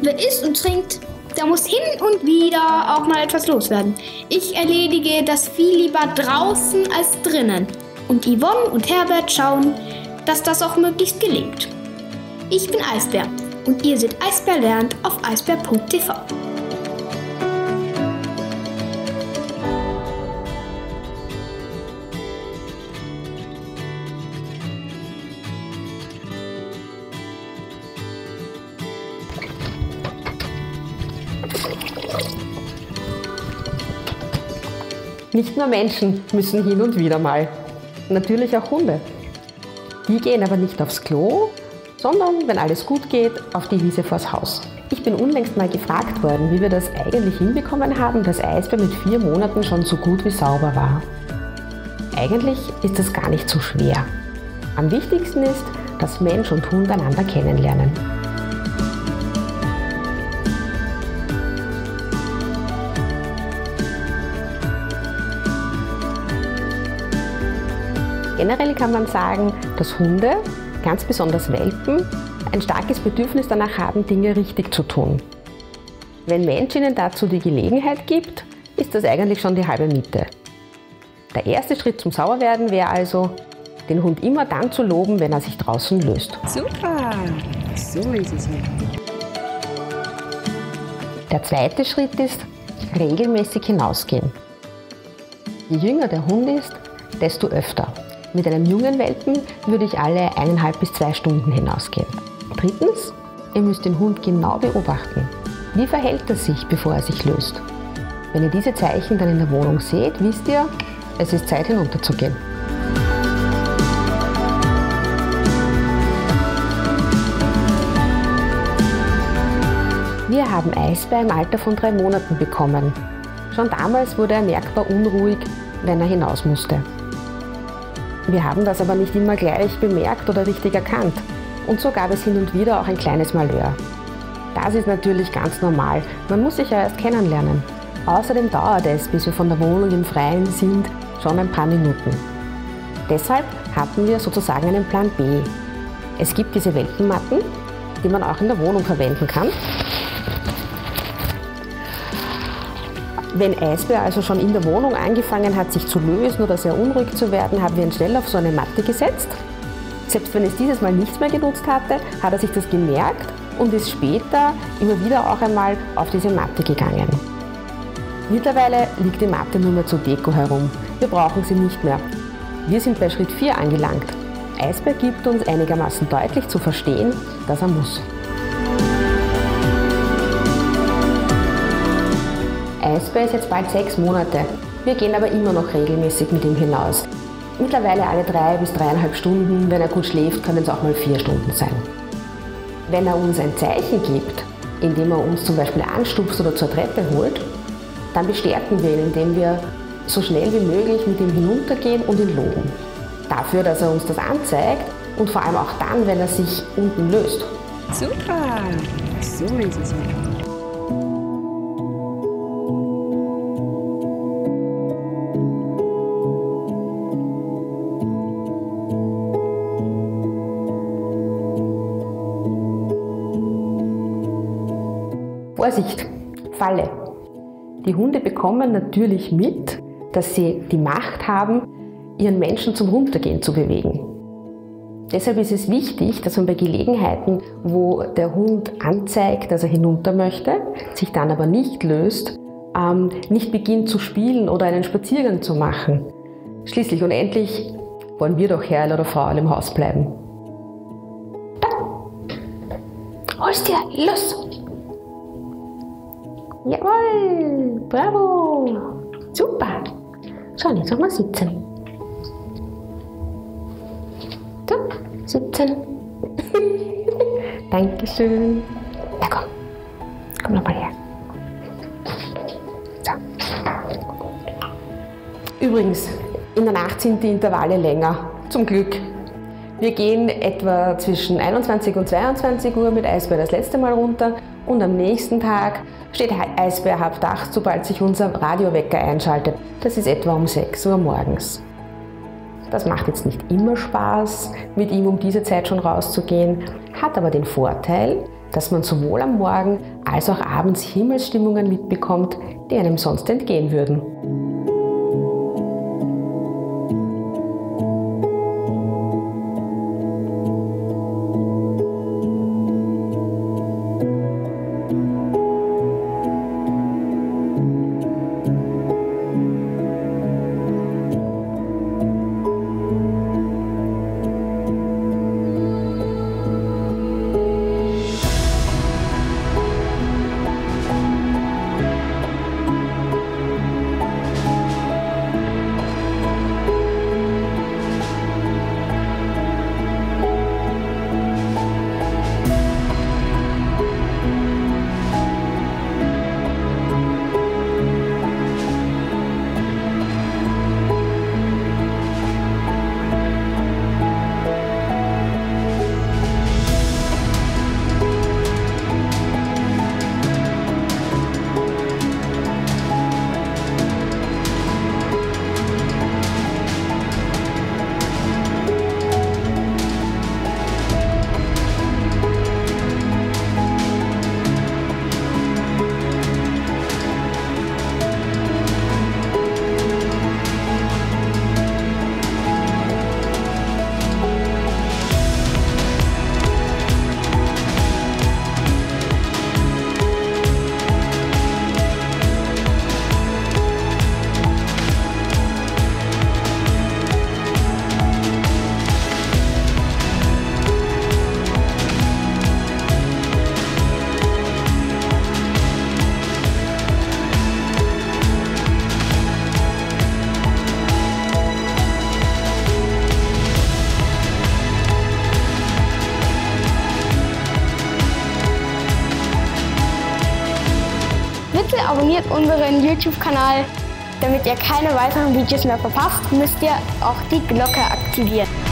Wer isst und trinkt, der muss hin und wieder auch mal etwas loswerden. Ich erledige das viel lieber draußen als drinnen. Und Yvonne und Herbert schauen, dass das auch möglichst gelingt. Ich bin Eisbär und ihr seht Eisbär lernt auf eisbär.tv. Nicht nur Menschen müssen hin und wieder mal. Natürlich auch Hunde. Die gehen aber nicht aufs Klo, sondern, wenn alles gut geht, auf die Wiese vors Haus. Ich bin unlängst mal gefragt worden, wie wir das eigentlich hinbekommen haben, dass Eisbär mit 4 Monaten schon so gut wie sauber war. Eigentlich ist das gar nicht so schwer. Am wichtigsten ist, dass Mensch und Hund einander kennenlernen. Generell kann man sagen, dass Hunde, ganz besonders Welpen, ein starkes Bedürfnis danach haben, Dinge richtig zu tun. Wenn Mensch ihnen dazu die Gelegenheit gibt, ist das eigentlich schon die halbe Miete. Der erste Schritt zum Sauberwerden wäre also, den Hund immer dann zu loben, wenn er sich draußen löst. Super, so ist es. Der zweite Schritt ist, regelmäßig hinausgehen. Je jünger der Hund ist, desto öfter. Mit einem jungen Welpen würde ich alle 1,5 bis 2 Stunden hinausgehen. Drittens, ihr müsst den Hund genau beobachten. Wie verhält er sich, bevor er sich löst? Wenn ihr diese Zeichen dann in der Wohnung seht, wisst ihr, es ist Zeit hinunterzugehen. Wir haben Eisbär im Alter von 3 Monaten bekommen. Schon damals wurde er merkbar unruhig, wenn er hinaus musste. Wir haben das aber nicht immer gleich bemerkt oder richtig erkannt. Und so gab es hin und wieder auch ein kleines Malheur. Das ist natürlich ganz normal, man muss sich ja erst kennenlernen. Außerdem dauert es, bis wir von der Wohnung im Freien sind, schon ein paar Minuten. Deshalb hatten wir sozusagen einen Plan B. Es gibt diese Welpenmatten, die man auch in der Wohnung verwenden kann. Wenn Eisbär also schon in der Wohnung angefangen hat, sich zu lösen oder sehr unruhig zu werden, haben wir ihn schnell auf so eine Matte gesetzt. Selbst wenn es dieses Mal nichts mehr genutzt hatte, hat er sich das gemerkt und ist später immer wieder auch einmal auf diese Matte gegangen. Mittlerweile liegt die Matte nur mehr zur Deko herum. Wir brauchen sie nicht mehr. Wir sind bei Schritt 4 angelangt. Eisbär gibt uns einigermaßen deutlich zu verstehen, dass er muss. Eisbär ist jetzt bald 6 Monate. Wir gehen aber immer noch regelmäßig mit ihm hinaus. Mittlerweile alle 3 bis 3,5 Stunden. Wenn er gut schläft, können es auch mal 4 Stunden sein. Wenn er uns ein Zeichen gibt, indem er uns zum Beispiel anstupst oder zur Treppe holt, dann bestärken wir ihn, indem wir so schnell wie möglich mit ihm hinuntergehen und ihn loben. Dafür, dass er uns das anzeigt und vor allem auch dann, wenn er sich unten löst. Super, so ist es. Vorsicht! Falle! Die Hunde bekommen natürlich mit, dass sie die Macht haben, ihren Menschen zum Runtergehen zu bewegen. Deshalb ist es wichtig, dass man bei Gelegenheiten, wo der Hund anzeigt, dass er hinunter möchte, sich dann aber nicht löst, nicht beginnt zu spielen oder einen Spaziergang zu machen. Schließlich und endlich wollen wir doch Herr oder Frau im Haus bleiben. Da! Hol's dir! Los! Jawohl! Bravo! Super! So, jetzt noch mal sitzen. So, sitzen. Dankeschön. Na komm. Komm noch mal her. So. Übrigens, in der Nacht sind die Intervalle länger. Zum Glück. Wir gehen etwa zwischen 21 und 22 Uhr mit Eisbär das letzte Mal runter und am nächsten Tag steht Eisbär halb 8, sobald sich unser Radiowecker einschaltet. Das ist etwa um 6 Uhr morgens. Das macht jetzt nicht immer Spaß, mit ihm um diese Zeit schon rauszugehen, hat aber den Vorteil, dass man sowohl am Morgen als auch abends Himmelsstimmungen mitbekommt, die einem sonst entgehen würden. Bitte abonniert unseren YouTube-Kanal, damit ihr keine weiteren Videos mehr verpasst, müsst ihr auch die Glocke aktivieren.